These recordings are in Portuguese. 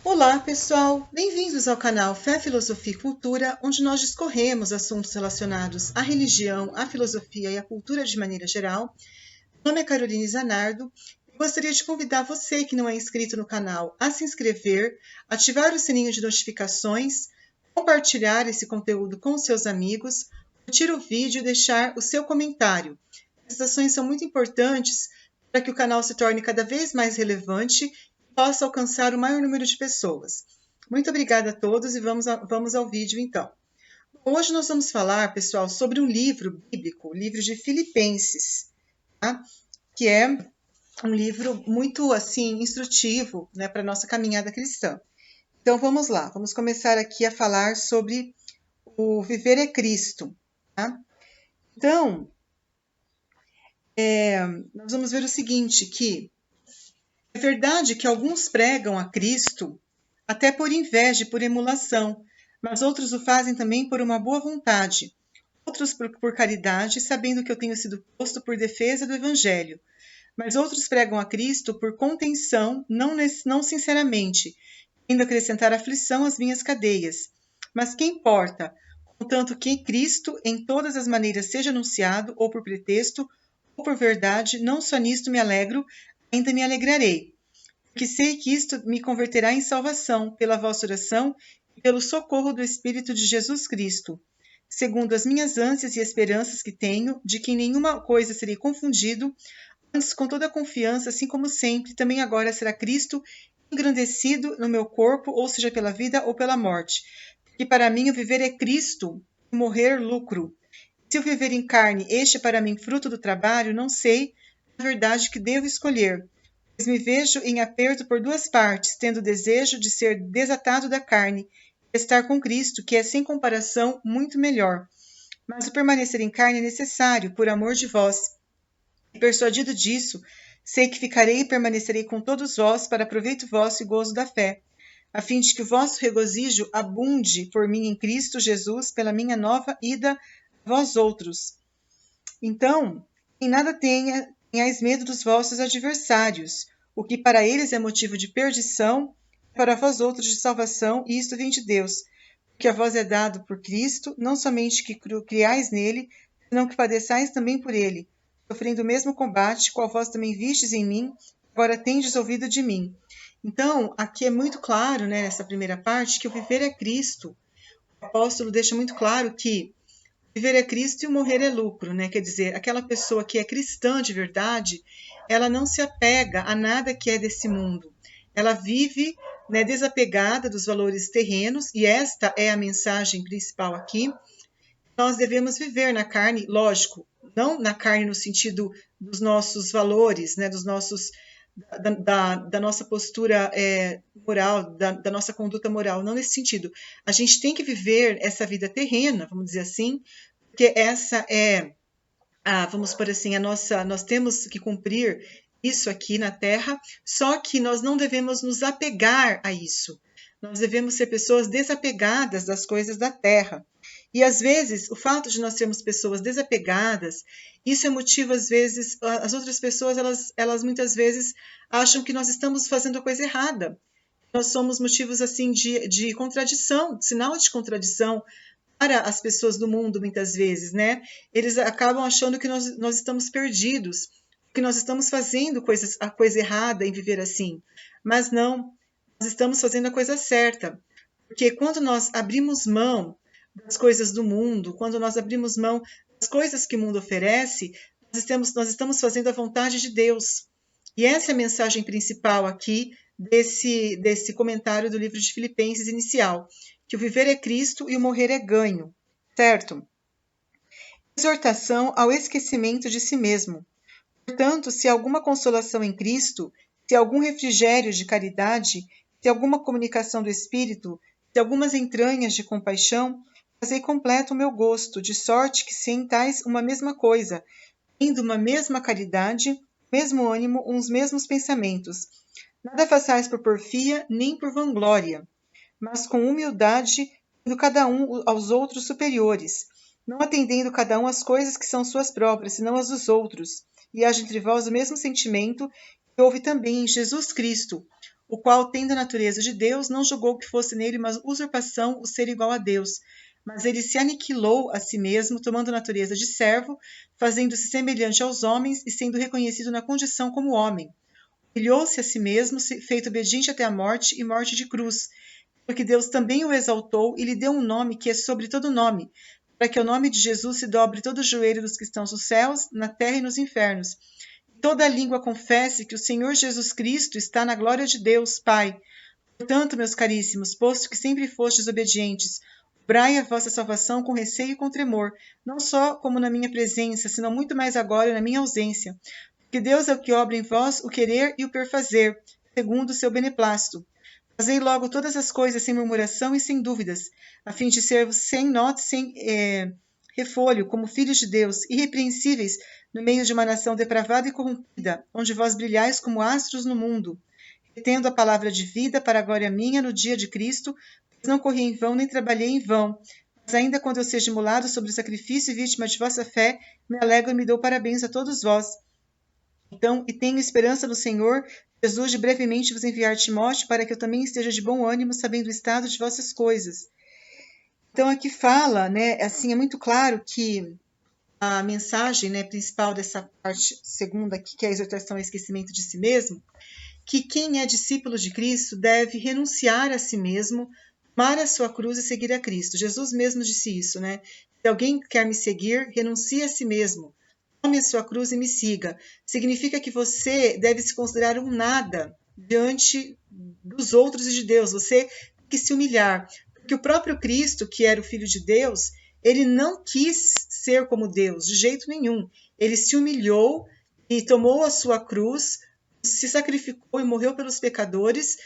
Olá, pessoal! Bem-vindos ao canal Fé, Filosofia e Cultura, onde nós discorremos assuntos relacionados à religião, à filosofia e à cultura de maneira geral. Meu nome é Caroline Zanardo e gostaria de convidar você que não é inscrito no canal a se inscrever, ativar o sininho de notificações, compartilhar esse conteúdo com seus amigos, curtir o vídeo e deixar o seu comentário. Essas ações são muito importantes para que o canal se torne cada vez mais relevante e possa alcançar o maior número de pessoas. Muito obrigada a todos e vamos ao vídeo então. Hoje nós vamos falar, pessoal, sobre um livro bíblico, o livro de Filipenses, tá? Que é um livro muito assim instrutivo, né, para a nossa caminhada cristã. Então vamos lá, vamos começar aqui a falar sobre o viver é Cristo. Tá? Então, nós vamos ver o seguinte, que é verdade que alguns pregam a Cristo até por inveja e por emulação, mas outros o fazem também por uma boa vontade, outros por caridade, sabendo que eu tenho sido posto por defesa do Evangelho. Mas outros pregam a Cristo por contenção, não sinceramente, querendo acrescentar aflição às minhas cadeias. Mas que importa, contanto que Cristo em todas as maneiras seja anunciado, ou por pretexto, ou por verdade, não só nisto me alegro, ainda me alegrarei, porque sei que isto me converterá em salvação, pela vossa oração e pelo socorro do Espírito de Jesus Cristo, segundo as minhas ânsias e esperanças que tenho, de que em nenhuma coisa serei confundido, antes com toda a confiança, assim como sempre, também agora será Cristo engrandecido no meu corpo, ou seja, pela vida ou pela morte. Porque para mim o viver é Cristo, e morrer lucro. Se o viver em carne, este é para mim fruto do trabalho, não sei, na verdade, que devo escolher. Pois me vejo em aperto por duas partes, tendo desejo de ser desatado da carne, e estar com Cristo, que é sem comparação muito melhor. Mas o permanecer em carne é necessário, por amor de vós. E persuadido disso, sei que ficarei e permanecerei com todos vós para proveito vosso e gozo da fé, a fim de que o vosso regozijo abunde por mim em Cristo Jesus pela minha nova ida a vós outros. Então, em nada tenhais medo dos vossos adversários, o que para eles é motivo de perdição, para vós outros de salvação, e isto vem de Deus, porque a vós é dado por Cristo, não somente que criais nele, senão que padeçais também por ele, sofrendo o mesmo combate, qual vós também vistes em mim, agora tendes ouvido de mim. Então, aqui é muito claro, né, nessa primeira parte, que o viver é Cristo. O apóstolo deixa muito claro que viver é Cristo e o morrer é lucro, né? Quer dizer, aquela pessoa que é cristã de verdade, ela não se apega a nada que é desse mundo. Ela vive, né, desapegada dos valores terrenos, e esta é a mensagem principal aqui. Nós devemos viver na carne, lógico, não na carne no sentido dos nossos valores, né, dos nossos da nossa postura moral, da nossa conduta moral, não nesse sentido. A gente tem que viver essa vida terrena, vamos dizer assim, porque essa é, vamos por assim, nós temos que cumprir isso aqui na Terra, só que nós não devemos nos apegar a isso. Nós devemos ser pessoas desapegadas das coisas da Terra. E às vezes, o fato de nós sermos pessoas desapegadas, isso é motivo, às vezes, as outras pessoas, elas muitas vezes acham que nós estamos fazendo a coisa errada. Nós somos motivos, assim, de contradição, sinal de contradição para as pessoas do mundo, muitas vezes, né? Eles acabam achando que nós estamos perdidos, que nós estamos fazendo a coisa errada em viver assim. Mas não, nós estamos fazendo a coisa certa. Porque quando nós abrimos mão das coisas do mundo, quando nós abrimos mão das coisas que o mundo oferece, nós estamos fazendo a vontade de Deus. E essa é a mensagem principal aqui desse comentário do livro de Filipenses inicial, que o viver é Cristo e o morrer é ganho, certo? Exortação ao esquecimento de si mesmo. Portanto, se há alguma consolação em Cristo, se há algum refrigério de caridade, se há alguma comunicação do Espírito, se há algumas entranhas de compaixão, fazei completo o meu gosto, de sorte que sentais uma mesma coisa, tendo uma mesma caridade, mesmo ânimo, uns mesmos pensamentos. Nada façais por porfia, nem por vanglória, mas com humildade, tendo cada um aos outros superiores, não atendendo cada um às coisas que são suas próprias, senão as dos outros, e haja entre vós o mesmo sentimento que houve também em Jesus Cristo, o qual, tendo a natureza de Deus, não julgou que fosse nele uma usurpação o ser igual a Deus, mas ele se aniquilou a si mesmo, tomando a natureza de servo, fazendo-se semelhante aos homens e sendo reconhecido na condição como homem. Humilhou-se a si mesmo, feito obediente até a morte e morte de cruz, porque Deus também o exaltou e lhe deu um nome que é sobre todo nome, para que ao nome de Jesus se dobre todo o joelho dos que estão nos céus, na terra e nos infernos. Toda língua confesse que o Senhor Jesus Cristo está na glória de Deus, Pai. Portanto, meus caríssimos, posto que sempre fostes obedientes, obrai a vossa salvação com receio e com tremor, não só como na minha presença, senão muito mais agora na minha ausência. Porque Deus é o que obra em vós o querer e o perfazer, segundo o seu beneplácito. Fazei logo todas as coisas sem murmuração e sem dúvidas, a fim de sermos sem nota, sem refolho, como filhos de Deus, irrepreensíveis no meio de uma nação depravada e corrompida, onde vós brilhais como astros no mundo, retendo a palavra de vida para a glória minha no dia de Cristo, pois não corri em vão nem trabalhei em vão. Mas ainda quando eu seja imolado sobre o sacrifício e vítima de vossa fé, me alegro e me dou parabéns a todos vós. Então, e tenho esperança no Senhor Jesus de brevemente vos enviar Timóteo, para que eu também esteja de bom ânimo, sabendo o estado de vossas coisas. Então, aqui fala, né, assim, é muito claro que a mensagem, né, principal dessa parte segunda aqui, que é a exortação ao esquecimento de si mesmo, que quem é discípulo de Cristo deve renunciar a si mesmo, tomar a sua cruz e seguir a Cristo. Jesus mesmo disse isso, né? Se alguém quer me seguir, renuncie a si mesmo, tome a sua cruz e me siga. Significa que você deve se considerar um nada diante dos outros e de Deus. Você tem que se humilhar. Porque o próprio Cristo, que era o Filho de Deus, ele não quis ser como Deus, de jeito nenhum. Ele se humilhou e tomou a sua cruz, se sacrificou e morreu pelos pecadores.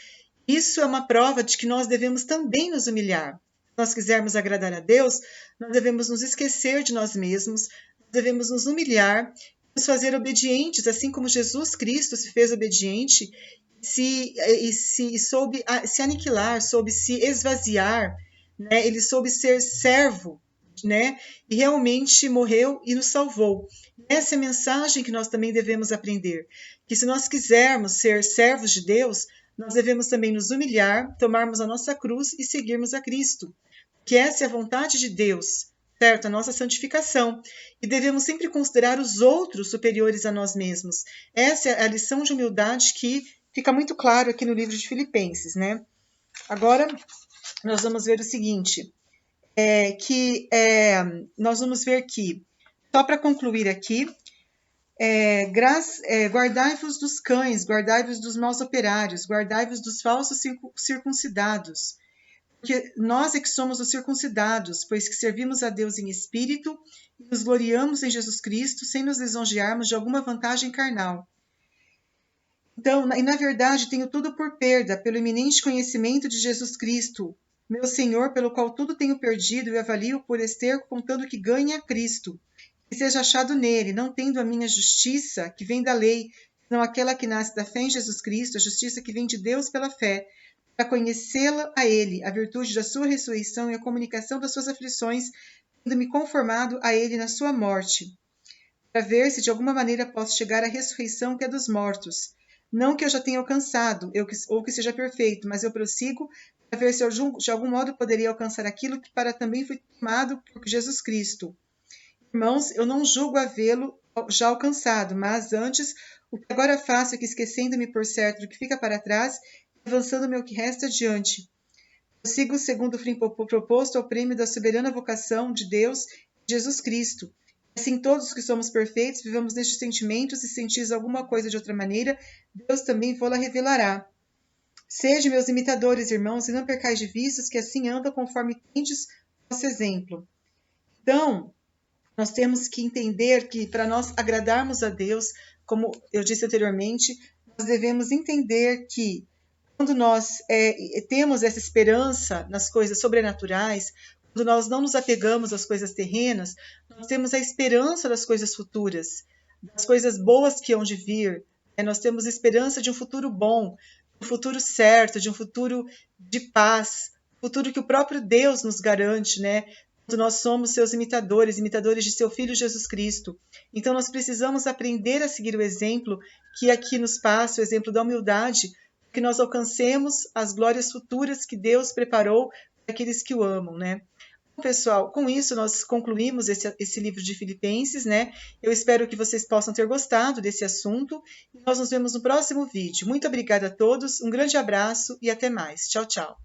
Isso é uma prova de que nós devemos também nos humilhar. Se nós quisermos agradar a Deus, nós devemos nos esquecer de nós mesmos, devemos nos humilhar, nos fazer obedientes, assim como Jesus Cristo se fez obediente soube se aniquilar, soube se esvaziar, né? Ele soube ser servo, né? E realmente morreu e nos salvou. Essa é a mensagem que nós também devemos aprender, que se nós quisermos ser servos de Deus, nós devemos também nos humilhar, tomarmos a nossa cruz e seguirmos a Cristo, que essa é a vontade de Deus, certo? A nossa santificação. E devemos sempre considerar os outros superiores a nós mesmos. Essa é a lição de humildade que fica muito claro aqui no livro de Filipenses, né? Agora, nós vamos ver o seguinte, nós vamos ver que, só para concluir aqui, guardai-vos dos cães, guardai-vos dos maus operários, guardai-vos dos falsos circuncidados, porque nós é que somos os circuncidados, pois que servimos a Deus em espírito e nos gloriamos em Jesus Cristo, sem nos lisonjearmos de alguma vantagem carnal. Então, na verdade, tenho tudo por perda, pelo eminente conhecimento de Jesus Cristo, meu Senhor, pelo qual tudo tenho perdido e avalio por esterco, contando que ganhe a Cristo, que seja achado nele, não tendo a minha justiça, que vem da lei, senão aquela que nasce da fé em Jesus Cristo, a justiça que vem de Deus pela fé, para conhecê-la a ele, a virtude da sua ressurreição e a comunicação das suas aflições, tendo-me conformado a ele na sua morte, para ver se de alguma maneira posso chegar à ressurreição que é dos mortos. Não que eu já tenha alcançado, ou que seja perfeito, mas eu prossigo para ver se eu de algum modo poderia alcançar aquilo que para também foi tomado por Jesus Cristo. Irmãos, eu não julgo havê-lo já alcançado, mas antes, o que agora faço é que, esquecendo-me por certo do que fica para trás, avançando-me ao que resta adiante. Prossigo segundo o fim proposto ao prêmio da soberana vocação de Deus, Jesus Cristo. Assim, todos que somos perfeitos, vivamos nestes sentimentos, e sentis alguma coisa de outra maneira, Deus também vô-la revelará. Sede meus imitadores, irmãos, e não percais de vícios, que assim andam conforme tendes vosso exemplo. Então, nós temos que entender que para nós agradarmos a Deus, como eu disse anteriormente, nós devemos entender que quando nós temos essa esperança nas coisas sobrenaturais, quando nós não nos apegamos às coisas terrenas, nós temos a esperança das coisas futuras, das coisas boas que hão de vir. Nós temos esperança de um futuro bom, de um futuro certo, de um futuro de paz, futuro que o próprio Deus nos garante, né? Quando nós somos seus imitadores, imitadores de seu Filho Jesus Cristo. Então nós precisamos aprender a seguir o exemplo que aqui nos passa, o exemplo da humildade, que nós alcancemos as glórias futuras que Deus preparou para aqueles que o amam, né? Pessoal, com isso nós concluímos esse livro de Filipenses, né? Eu espero que vocês possam ter gostado desse assunto e nós nos vemos no próximo vídeo. Muito obrigada a todos, um grande abraço e até mais. Tchau, tchau.